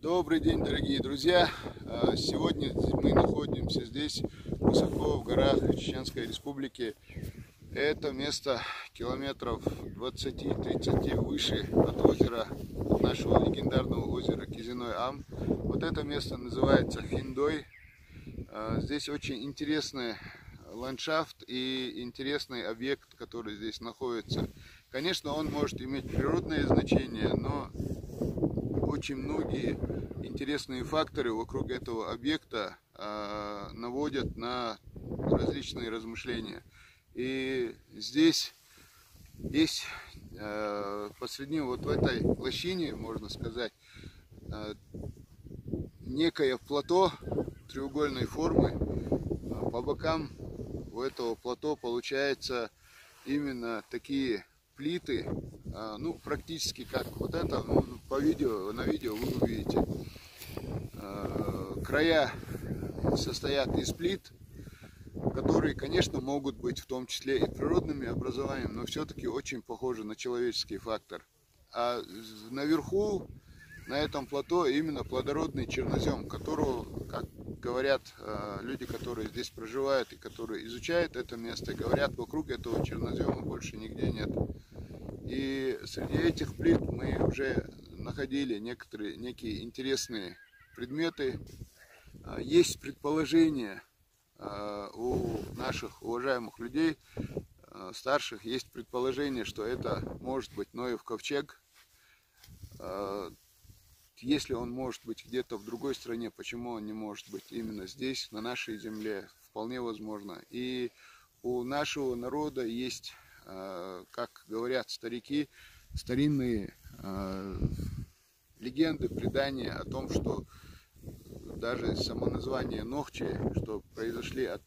Добрый день, дорогие друзья! Сегодня мы находимся здесь, высоко в горах Чеченской Республики. Это место километров 20-30 выше от озера, от нашего легендарного озера Кизиной-Ам. Вот это место называется Финдой. Здесь очень интересный ландшафт и интересный объект, который здесь находится. Конечно, он может иметь природное значение, но очень многие интересные факторы вокруг этого объекта наводят на различные размышления. И здесь есть посредине, вот в этой лощине, можно сказать, некое плато треугольной формы. По бокам у этого плато получается именно такие плиты, ну, практически как вот это, ну, на видео вы увидите. Края состоят из плит, которые, конечно, могут быть в том числе и природными образованиями, но все-таки очень похожи на человеческий фактор. А наверху, на этом плато, именно плодородный чернозем, которого, как говорят люди, которые здесь проживают и которые изучают это место, говорят, вокруг этого чернозема больше нигде нет. И среди этих плит мы уже находили некие интересные предметы. Есть предположение у наших уважаемых людей, старших, есть предположение, что это может быть Ноев ковчег. Если он может быть где-то в другой стране, почему он не может быть именно здесь, на нашей земле, вполне возможно. И у нашего народа есть, как говорят старики, старинные легенды, предания о том, что даже само название Нохчи, что произошли от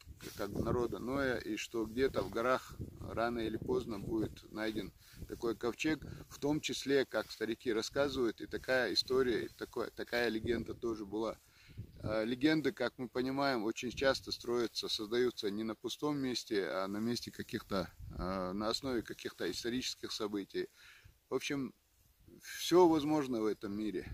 народа Ноя, и что где-то в горах рано или поздно будет найден такой ковчег, в том числе, как старики рассказывают, и такая история, такая легенда тоже была. Легенды, как мы понимаем, очень часто создаются не на пустом месте, а на месте каких-то, на основе каких-то исторических событий. В общем, все возможно в этом мире.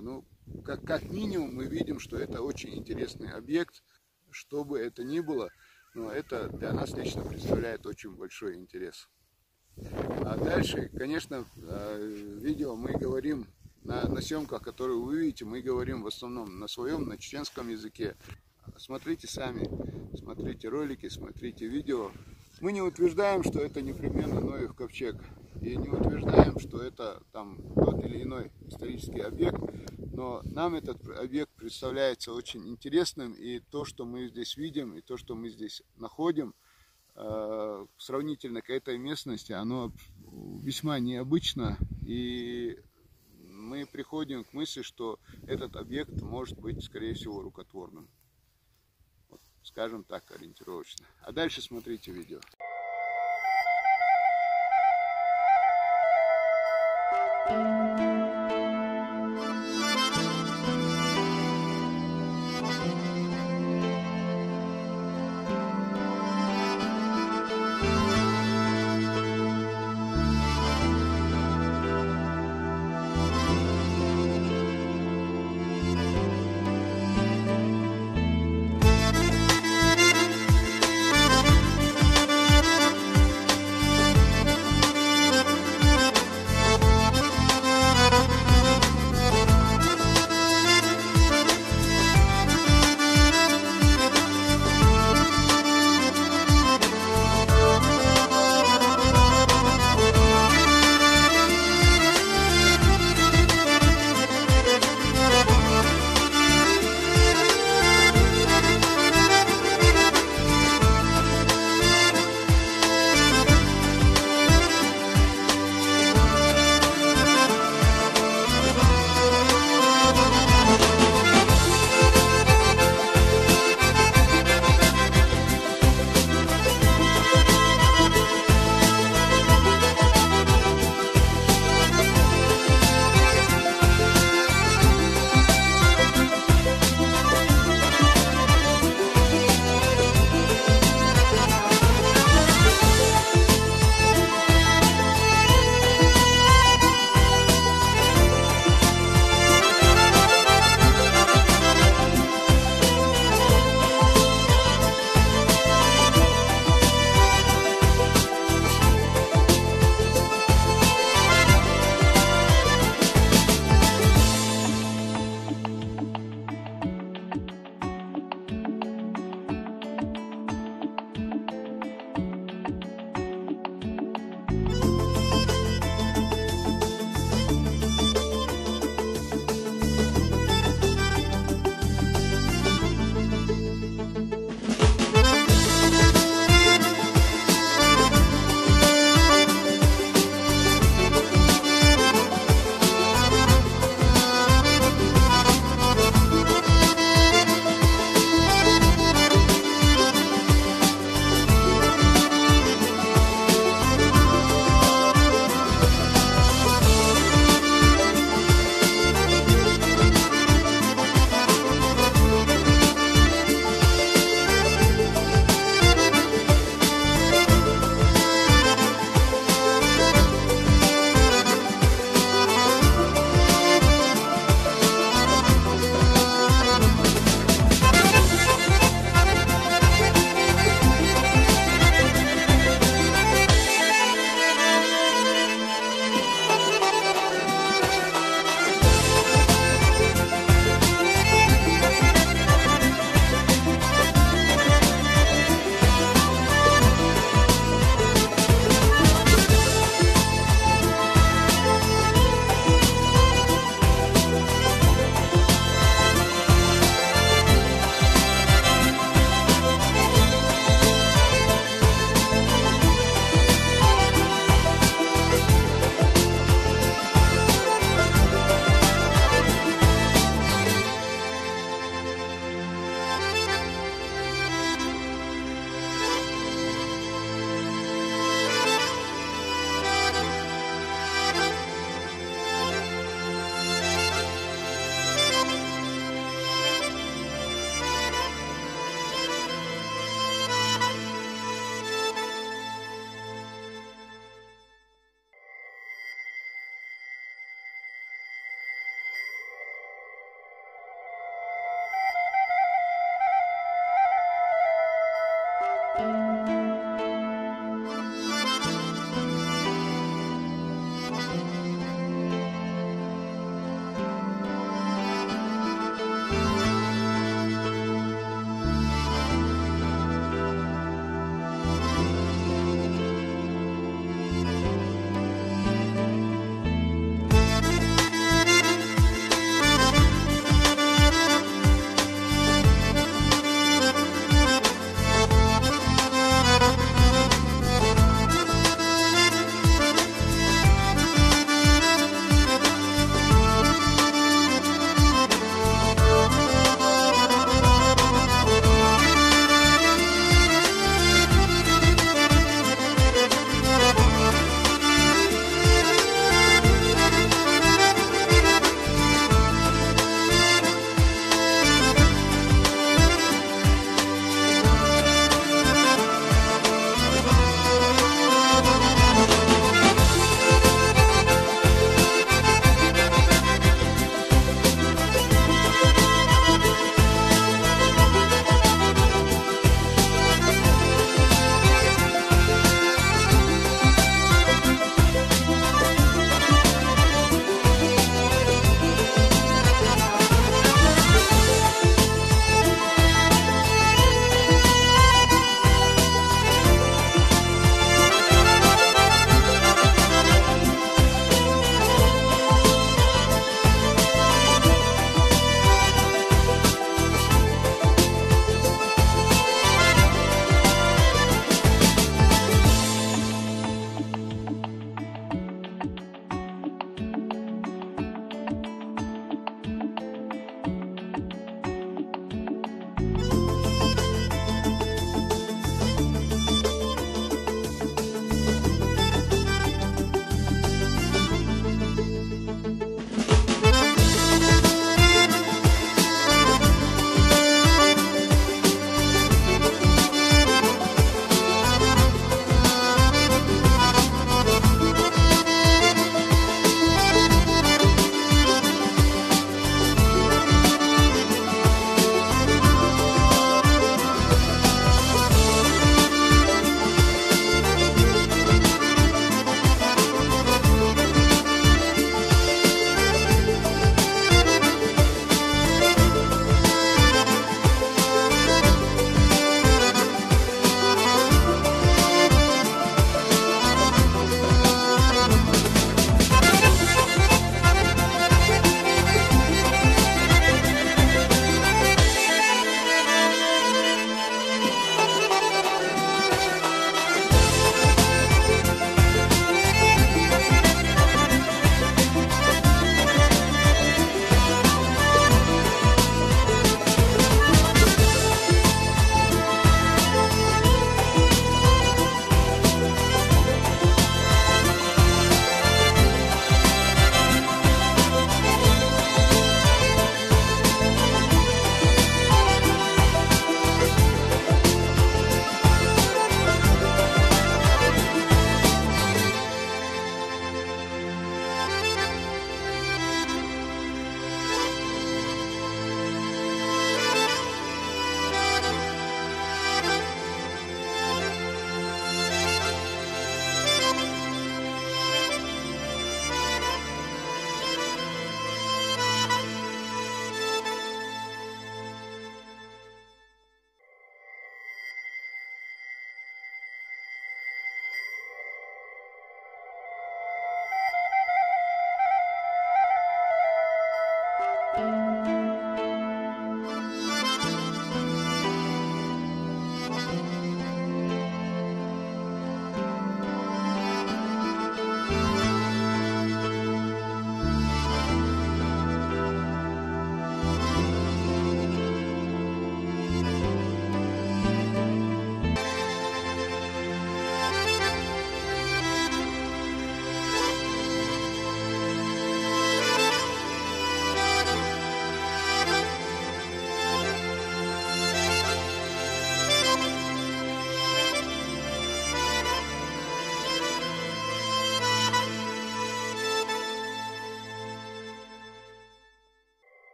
Ну, как минимум мы видим, что это очень интересный объект, что бы это ни было, но это для нас лично представляет очень большой интерес. А дальше, конечно, видео мы говорим на съемках, которые вы видите, мы говорим в основном на своем, на чеченском языке. Смотрите сами, смотрите ролики, смотрите видео. Мы не утверждаем, что это непременно Ноев ковчег, и не утверждаем, что это там тот или иной исторический объект, но нам этот объект представляется очень интересным, и то, что мы здесь видим, и то, что мы здесь находим, сравнительно к этой местности, оно весьма необычно, и мы приходим к мысли, что этот объект может быть, скорее всего, рукотворным. Вот, скажем так, ориентировочно. А дальше смотрите видео.